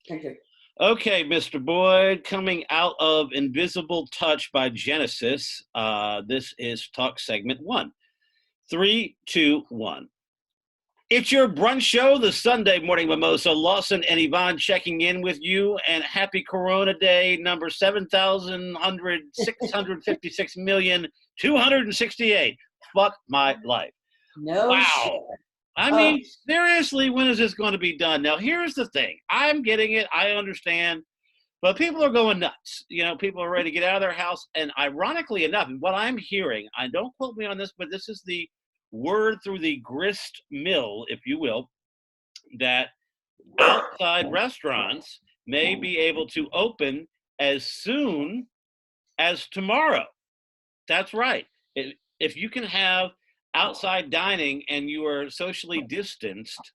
Thank you. Okay, Mr. Boyd, coming out of Invisible Touch by Genesis. This is talk segment one. 3, 2, 1. It's your brunch show, the Sunday morning mimosa. Lawson and Yvonne checking in with you, and happy Corona Day number 7,656,268. Fuck my life. No shit. Wow. I Oh, mean, seriously, when is this going to be done? Now, here's the thing. I'm getting it. I understand. But people are going nuts. People are ready to get out of their house. And ironically enough, what I'm hearing, I don't quote me on this, but this is the word through the grist mill, if you will, that outside restaurants may be able to open as soon as tomorrow. That's right. If you can have outside dining and you are socially distanced,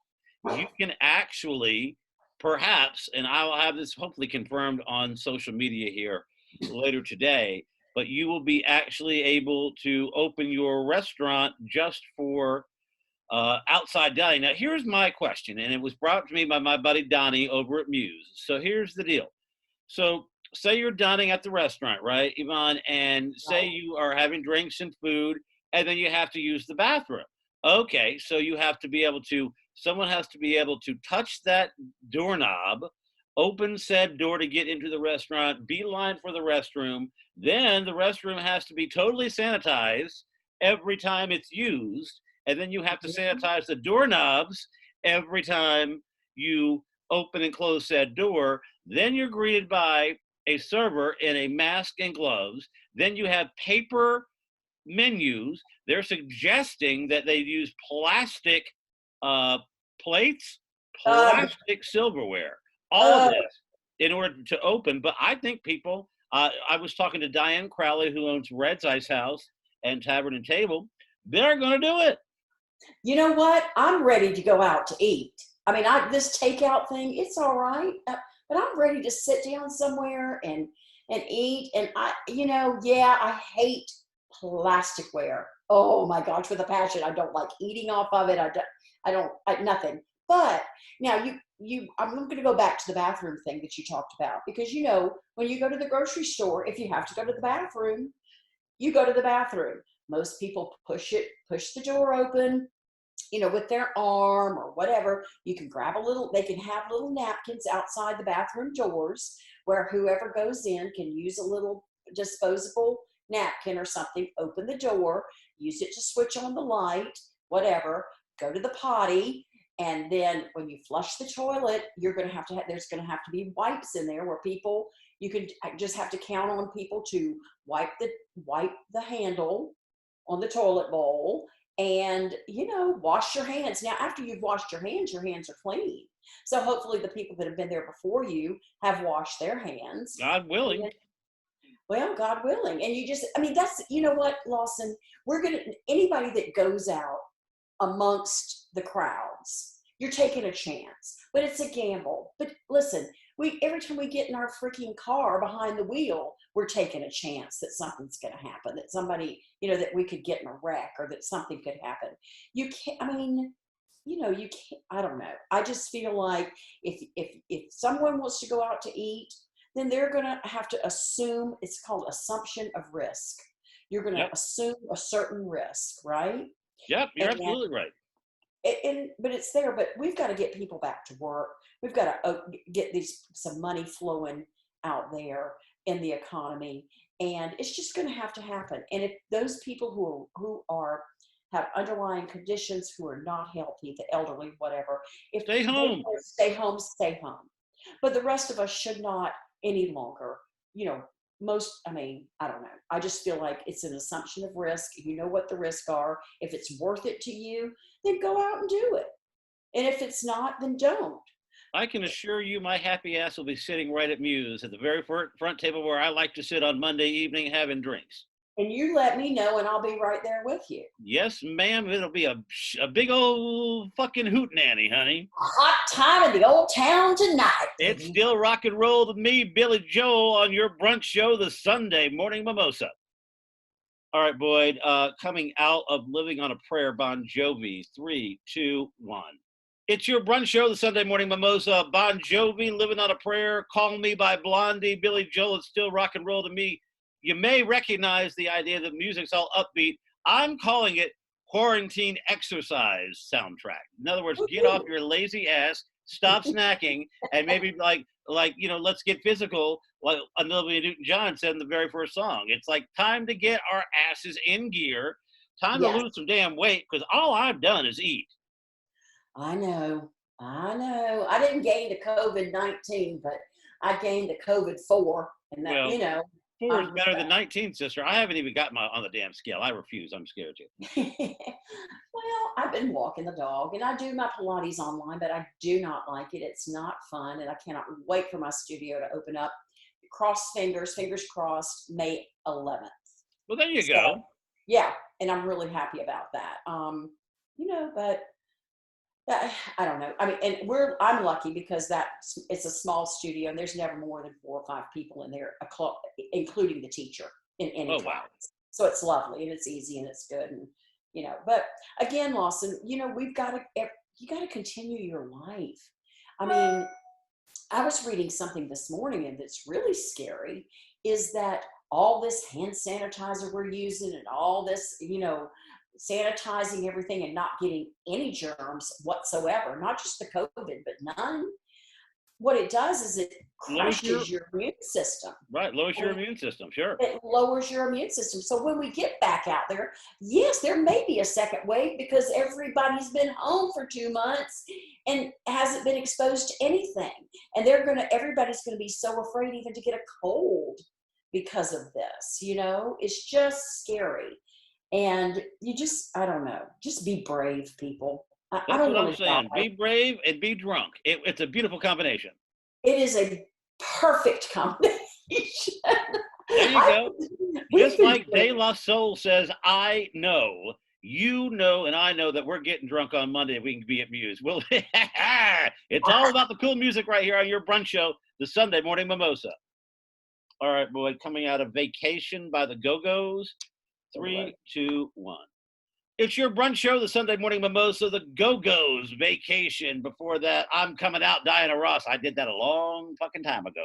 you can actually perhaps, and I'll have this hopefully confirmed on social media here later today, but you will be actually able to open your restaurant just for outside dining. Now, here's my question, and it was brought to me by my buddy Donnie over at Muse. So here's the deal. So say you're dining at the restaurant, right, Yvonne, and say you are having drinks and food, and then you have to use the bathroom. Okay, so someone has to be able to touch that doorknob, open said door to get into the restaurant, beeline for the restroom. Then the restroom has to be totally sanitized every time it's used. And then you have to sanitize the doorknobs every time you open and close said door. Then you're greeted by a server in a mask and gloves. Then you have paper menus. They're suggesting that they use plastic plates, ugh, plastic silverware, all of ugh. this in order to open. But I think people, I was talking to Diane Crowley, who owns Red's Ice House and Tavern and Table. They're going to do it. You know what? I'm ready to go out to eat. I mean, this takeout thing, it's all right, but I'm ready to sit down somewhere and eat. And yeah, I hate plasticware. Oh my gosh, with a passion. I don't like eating off of it. Nothing. But now I'm going to go back to the bathroom thing that you talked about, because when you go to the grocery store, if you have to go to the bathroom, you go to the bathroom. Most people push the door open, with their arm or whatever. You can they can have little napkins outside the bathroom doors where whoever goes in can use a little disposable napkin or something, open the door, use it to switch on the light, whatever, go to the potty. And then when you flush the toilet, there's going to have to be wipes in there where you can just have to count on people to wipe the handle on the toilet bowl and wash your hands. Now, after you've washed your hands are clean. So hopefully the people that have been there before you have washed their hands. God willing. Well, God willing. And that's, what, Lawson, anybody that goes out amongst the crowds, you're taking a chance, but it's a gamble. But listen, every time we get in our freaking car behind the wheel, we're taking a chance that something's going to happen, that somebody, that we could get in a wreck or that something could happen. You can't, you can't, I don't know. I just feel like if someone wants to go out to eat, then they're going to have to assume, it's called assumption of risk. You're going to assume a certain risk, right? Yep, you're absolutely right. But it's there. But we've got to get people back to work. We've got to get some money flowing out there in the economy, and it's just going to have to happen. And if those people who have underlying conditions, who are not healthy, the elderly, whatever, if stay home, stay home. But the rest of us should not any longer. I don't know. I just feel like it's an assumption of risk. You know what the risks are. If it's worth it to you, then go out and do it. And if it's not, then don't. I can assure you my happy ass will be sitting right at Muse at the very front table where I like to sit on Monday evening having drinks. And you let me know, and I'll be right there with you. Yes, ma'am. It'll be a big old fucking hootenanny, honey. A hot time in the old town tonight. It's still rock and roll with me, Billy Joel, on your brunch show, the Sunday Morning Mimosa. All right, Boyd. Coming out of Living on a Prayer, Bon Jovi. 3, 2, 1. It's your brunch show, the Sunday Morning Mimosa. Bon Jovi, Living on a Prayer, Call Me by Blondie, Billy Joel, It's Still Rock and Roll to Me. You may recognize the idea that music's all upbeat. I'm calling it quarantine exercise soundtrack. In other words, get off your lazy ass, stop snacking, and maybe let's get physical, like Olivia Newton-John said in the very first song. It's like time to get our asses in gear, time to Yes, lose some damn weight, because all I've done is eat. I know. I know. I didn't gain the COVID-19, but I gained the COVID-4, and that, Well, four is I'm better than 19, sister. I haven't even got my on the damn scale. I refuse. I'm scared to. well, I've been walking the dog and I do my Pilates online, but I do not like it. It's not fun, and I cannot wait for my studio to open up. Cross fingers, fingers crossed, May 11th. Well, there you So, go. yeah, and I'm really happy about that. But I don't know. I mean, and I'm lucky because it's a small studio and there's never more than 4 or 5 people in there, including the teacher in any Oh, class. wow. So it's lovely and it's easy and it's good. And, but again, Lawson, you got to continue your life. I mean, I was reading something this morning and that's really scary is that all this hand sanitizer we're using and all this, sanitizing everything and not getting any germs whatsoever, not just the COVID, but none. What it does is it Lowers your crushes your immune system. lowers your And immune system. Sure. it lowers your immune system. So when we get back out there, yes, there may be a second wave because everybody's been home for 2 months and hasn't been exposed to anything. And everybody's gonna be so afraid even to get a cold because of this. It's just scary. And I don't know, just be brave, people. I That's don't what I'm want to die. saying. Be brave and be drunk. It's a beautiful combination. It is a perfect combination. There you go. We've Just been like doing De La Soul says, I know, you know, and I know that we're getting drunk on Monday and we can be amused. Well, it's all about the cool music right here on your brunch show, the Sunday Morning Mimosa. All right, boy, coming out of Vacation by the Go-Go's. 3, 2, 1. It's your brunch show, the Sunday Morning Mimosa, the Go-Go's, Vacation. Before that, I'm Coming Out, Diana Ross. I did that a long fucking time ago.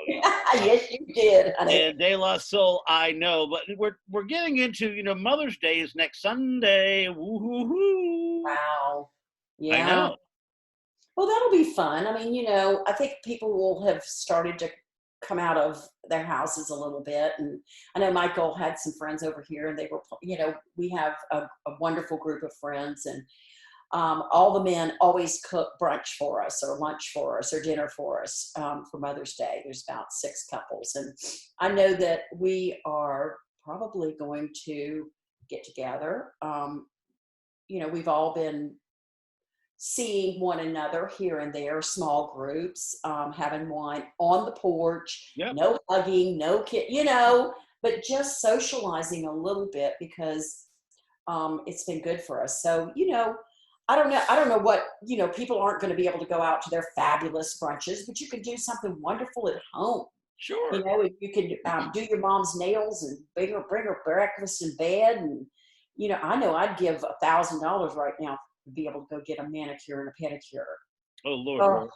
Yes, you did, honey. And De La Soul, I know. But we're getting into, Mother's Day is next Sunday. Woo-hoo-hoo. Wow. I Yeah. know. Well, that'll be fun. I mean, I think people will have started to come out of their houses a little bit. And I know Michael had some friends over here and they were, we have a wonderful group of friends, and all the men always cook brunch for us or lunch for us or dinner for us for Mother's Day. There's about 6 couples. And I know that we are probably going to get together. We've all been seeing one another here and there, small groups, having wine on the porch, Yep. no hugging, no kid, but just socializing a little bit because it's been good for us. So, I don't know what, people aren't going to be able to go out to their fabulous brunches, but you can do something wonderful at home. Sure. You can do your mom's nails and bring her breakfast in bed. And, I know I'd give $1,000 right now to be able to go get a manicure and a pedicure. Oh, Lord.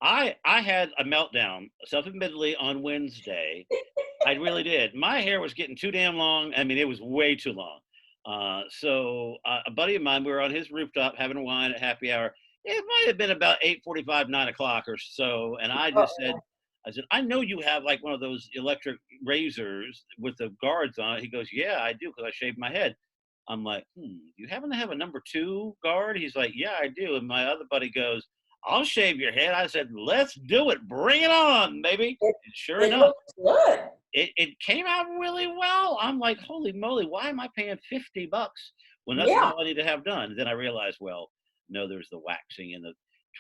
I had a meltdown, self-admittedly, on Wednesday. I really did. My hair was getting too damn long. I mean, it was way too long. So a buddy of mine, we were on his rooftop having a wine at happy hour. It might have been about 8:45, 9 o'clock or so. And I just said, I know you have like one of those electric razors with the guards on it. He goes, yeah, I do, because I shaved my head. I'm like, you happen to have a number 2 guard? He's like, yeah, I do. And my other buddy goes, I'll shave your head. I said, let's do it. Bring it on, baby. And sure enough, good. It came out really well. I'm like, holy moly, why am I paying $50 when that's Yeah. all I need to have done? And then I realized, well, no, there's the waxing and the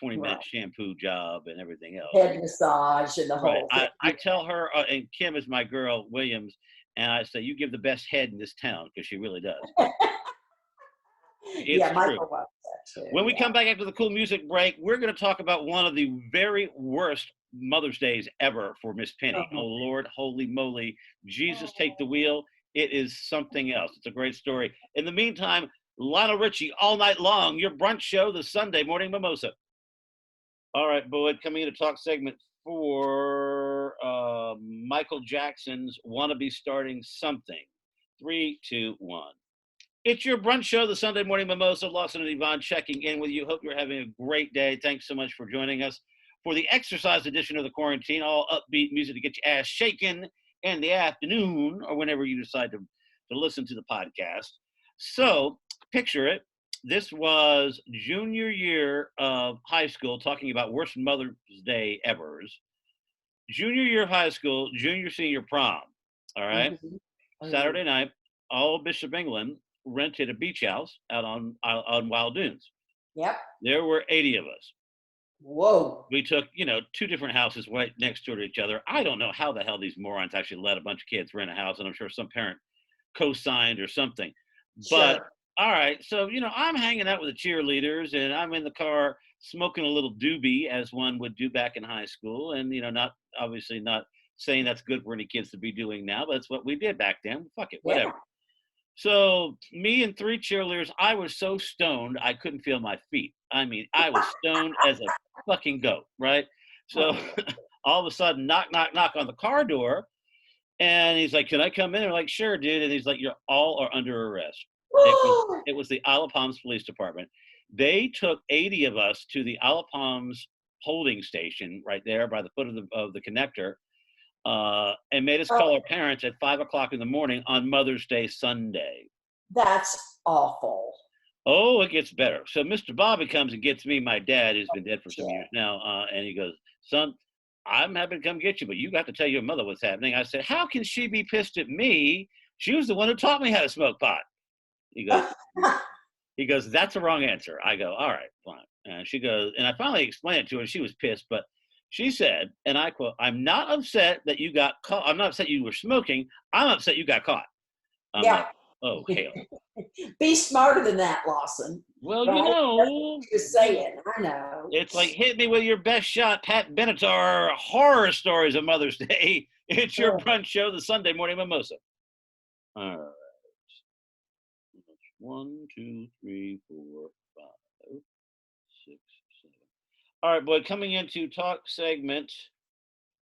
20-minute shampoo job and everything else. Head massage and the whole thing. I tell her, and Kim is my girl, Williams, and I say, you give the best head in this town, because she really does. Yeah, Michael loves that too. When we come back after the cool music break, we're going to talk about one of the very worst Mother's Days ever for Miss Penny. Oh, Lord, holy moly. Jesus, take the wheel. It is something else. It's a great story. In the meantime, Lionel Richie, All Night Long, your brunch show, the Sunday Morning Mimosa. All right, Boyd, coming in to talk segment 4, Michael Jackson's "Wanna Be Starting Something." 3, 2, 1. It's your brunch show, the Sunday Morning Mimosa. Lawson and Yvonne checking in with you. Hope you're having a great day. Thanks so much for joining us for the exercise edition of the quarantine. All upbeat music to get your ass shaken in the afternoon or whenever you decide to listen to the podcast. So picture it. This was junior year of high school, talking about worst Mother's Day evers. Junior year of high school, junior senior prom. All right. Mhm. Saturday night, all of Bishop England rented a beach house out on Wild Dunes. Yep. There were 80 of us. Whoa. We took, 2 different houses right next door to each other. I don't know how the hell these morons actually let a bunch of kids rent a house, and I'm sure some parent co-signed or something. But Sure. all right, so I'm hanging out with the cheerleaders, and I'm in the car smoking a little doobie, as one would do back in high school, and not obviously not saying that's good for any kids to be doing now, but it's what we did back then. Fuck it, Yeah. whatever. So me and 3 cheerleaders, I was so stoned I couldn't feel my feet. I mean, I was stoned as a fucking goat, right? So Oh. all of a sudden, knock, knock, knock on the car door, and he's like, "Can I come in?" And we're like, "Sure, dude." And he's like, "You're all are under arrest." It was the Isle of Palms Police Department. They took 80 of us to the Isle of Palms holding station right there by the foot of the connector, and made us call Oh, our parents at 5 o'clock in the morning on Mother's Day Sunday. that's awful. Oh, it gets better. So Mr. Bobby comes and gets me, my dad, who's been dead for some Yeah. years now, and he goes, "Son, I'm happy to come get you, but you got to tell your mother what's happening." I said, "How can she be pissed at me? She was the one who taught me how to smoke pot." He goes, he goes, "That's a wrong answer." I go, "All right, fine." And she goes, and I finally explained it to her, and she was pissed, but she said, and I quote, "I'm not upset that you got caught. I'm not upset you were smoking. I'm upset you got caught." I'm Yeah. like, "Oh, hell." Be smarter than that, Lawson. Well, Right? That's what you're saying. I know. it's like, "Hit me with your best shot, Pat Benatar, horror stories of Mother's Day." It's your Oh, brunch show, the Sunday Morning Mimosa. All right. 1, 2, 3, 4, 5, 6, 7. All right, boy, coming into talk segment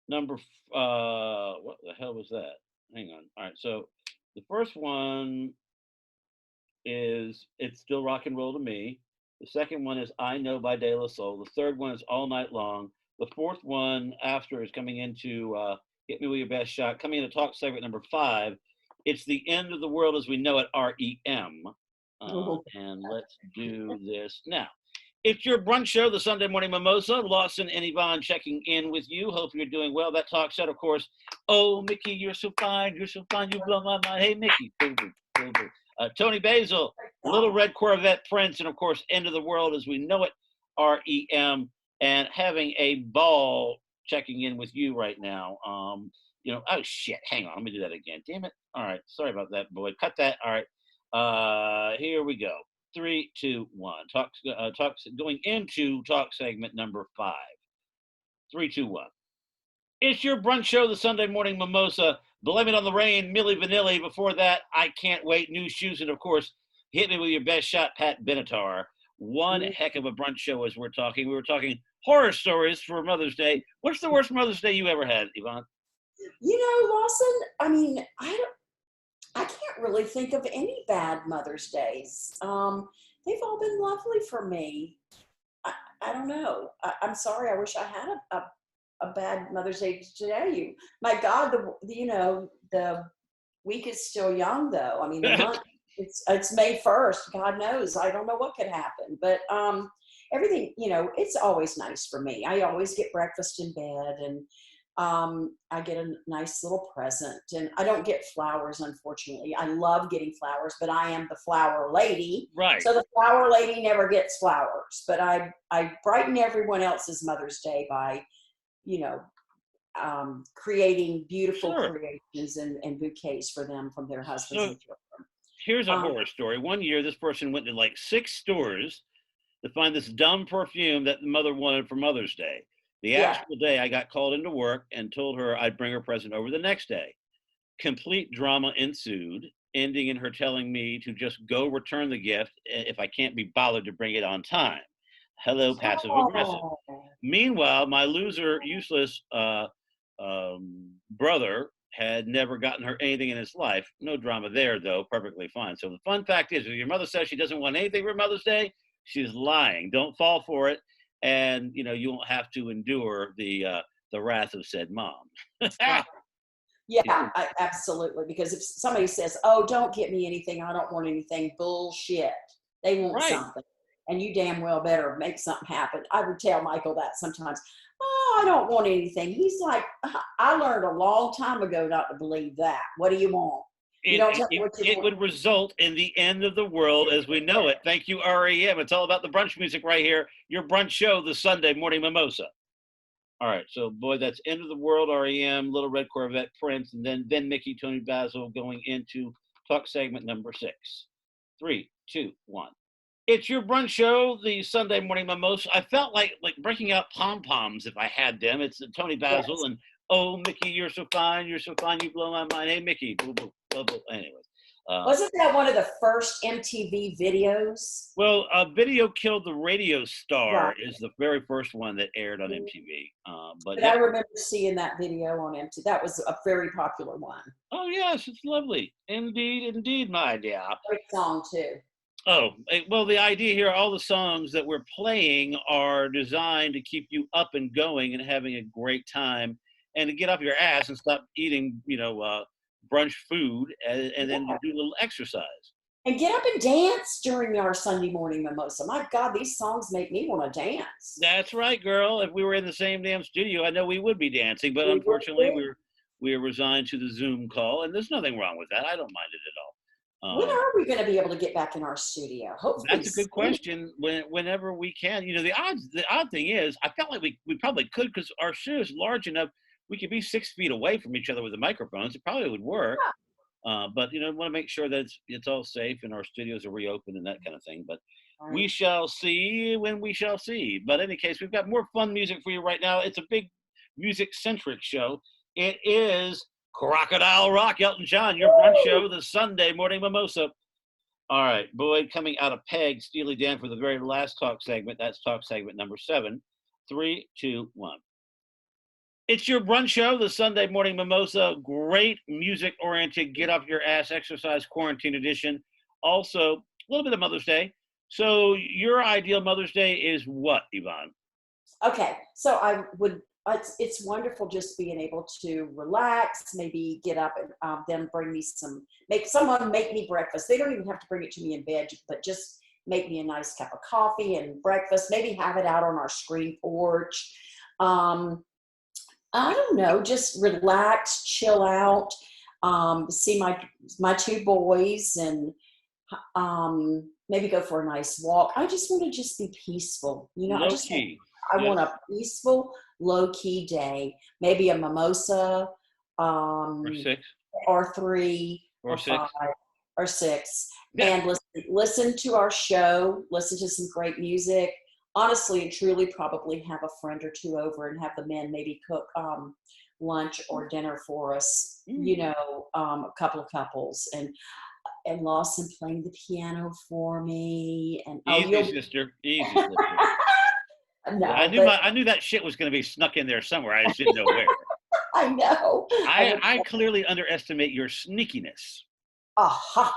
number, what the hell was that? Hang on. All right, so the first one is "It's Still Rock and Roll to Me." The second one is "I Know" by De La Soul. The third one is "All Night Long." The fourth one after is coming into "Hit Me With Your Best Shot." Coming into talk segment number 5, "It's the End of the World as We Know It," REM. oh. And let's do this now. It's your brunch show, the Sunday Morning Mimosa. Lawson and Yvonne checking in with you. Hope you're doing well. That talk set, of course. "Oh, Mickey, you're so fine. You're so fine. You blow my mind. Hey, Mickey." Boo, boo, boo, boo. Tony Basil, "Little Red Corvette," Prince, and of course, "End of the World as We Know It," REM. And having a ball checking in with you right now. Oh shit, hang on, let me do that again. Damn it. All right, sorry about that, boy. Cut that. All right. Here we go. 3, 2, 1. Going into talk segment number 5. 3, 2, 1. It's your brunch show, the Sunday Morning Mimosa. "Blame It on the Rain," Milli Vanilli. Before that, "I Can't Wait," New Shoes. And of course, "Hit Me With Your Best Shot," Pat Benatar. One heck of a brunch show as we're talking. We were talking horror stories for Mother's Day. What's the worst Mother's Day you ever had, Yvonne? Lawson, I mean, I can't really think of any bad Mother's Days. They've all been lovely for me. I, I don't know. I'm sorry. I wish I had a bad Mother's Day to tell you. My God, the week is still young, though. I mean, the month, it's May 1st. God knows. I don't know what could happen. But everything, it's always nice for me. I always get breakfast in bed, and I get a nice little present. And I don't get flowers, unfortunately. I love getting flowers, but I am the flower lady. Right. So the flower lady never gets flowers. But I brighten everyone else's Mother's Day by, you know, creating beautiful Sure. creations and bouquets for them from their husbands So and children. here's a Um, horror story. One year, this person went to like 6 stores to find this dumb perfume that the mother wanted for Mother's Day. The yeah, actual day, I got called into work and told her I'd bring her present over the next day. Complete drama ensued, ending in her telling me to just go return the gift if I can't be bothered to bring it on time. Hello, passive aggressive. Oh, Meanwhile, my loser, useless brother had never gotten her anything in his life. No drama there, though. Perfectly fine. So the fun fact is, if your mother says she doesn't want anything for Mother's Day, she's lying. Don't fall for it, and you won't have to endure the wrath of said mom. right. Yeah, absolutely. Because if somebody says, "Oh, don't get me anything. I don't want anything," bullshit. They want Right. something, and you damn well better make something happen. I would tell Michael that sometimes. Oh, I don't want anything. He's like, I learned a long time ago not to believe that. What do you want? You It, don't it, tell me it, what you it want. would result in the end of the world as we know it. Thank you, REM. It's all about the brunch music right here. Your brunch show, the Sunday morning mimosa. All right, so boy, that's End of the World, REM, Little Red Corvette, Prince, and then Mickey, Tony Basil going into talk segment number 6. 3, 2, 1. It's your brunch show, the Sunday morning mimosa. I felt like breaking out pom poms if I had them. It's Tony Yes. Basil and oh Mickey, you're so fine, you blow my mind. Hey Mickey, boo boo, boo boo. Anyways, Wasn't that one of the first MTV videos? well, Video Killed the Radio Star Right. is the very first one that aired on MTV. But But I yep. remember seeing that video on MTV. That was a very popular one. Oh yes, it's lovely. Indeed, indeed, my dear. Great song too. Oh, well, the idea here, all the songs that we're playing are designed to keep you up and going and having a great time and to get off your ass and stop eating, brunch food and then to Yeah. do a little exercise. And get up and dance during our Sunday morning mimosa. My God, these songs make me want to dance. That's right, girl. If we were in the same damn studio, I know we would be dancing, but We would unfortunately, be. we're resigned to the Zoom call, and there's nothing wrong with that. I don't mind it at When all. are we going to be able to get back in our studio? Hopefully That's a good soon. question. Whenever we can, the odd thing is, I felt like we probably could because our show is large enough. We could be 6 feet away from each other with the microphones. It probably would work. But want to make sure that it's all safe and our studios are reopened and that kind of thing. But we Right. shall see when we shall see. But in any case, we've got more fun music for you right now. It's a big music centric show. It is Crocodile Rock, Elton John, your brunch show, the Sunday morning mimosa. All right, Boyd coming out of Peg, Steely Dan for the very last talk segment. That's talk segment number 7. 3, 2, 1. It's your brunch show, the Sunday morning mimosa. Great music oriented, get off your ass exercise quarantine edition. Also, a little bit of Mother's Day. So, your ideal Mother's Day is what, Yvonne? Okay, so I would. It's wonderful just being able to relax, maybe get up and then bring me make someone make me breakfast. They don't even have to bring it to me in bed, but just make me a nice cup of coffee and breakfast. Maybe have it out on our screen porch. Um, I don't know, just relax, chill out, see my 2 boys, and maybe go for a nice walk. I just want to just be peaceful. Low key. I Yes. want a peaceful, low key day. Maybe a mimosa, Or um, 6. or 3, Or or 6. 5, or 6, Yeah. and listen to our show. Listen to some great music. Honestly and truly, probably have a friend or 2 over and have the men maybe cook lunch or dinner for us. Mm. A couple of couples and Lawson playing the piano for me. And Easy, sister. Easy, sister. no, but I knew that shit was going to be snuck in there somewhere. I just didn't know where. I know. I clearly underestimate your sneakiness. Aha!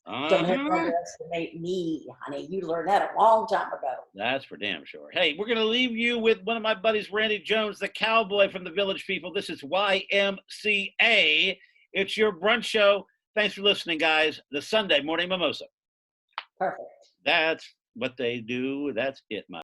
Don't ever Uh-huh. underestimate me, honey. You learned that a long time ago. That's for damn sure. Hey, we're going to leave you with one of my buddies, Randy Jones, the cowboy from the Village People. This is YMCA. It's your brunch show. Thanks for listening, guys. The Sunday morning mimosa. Perfect. That's what they do. That's it, my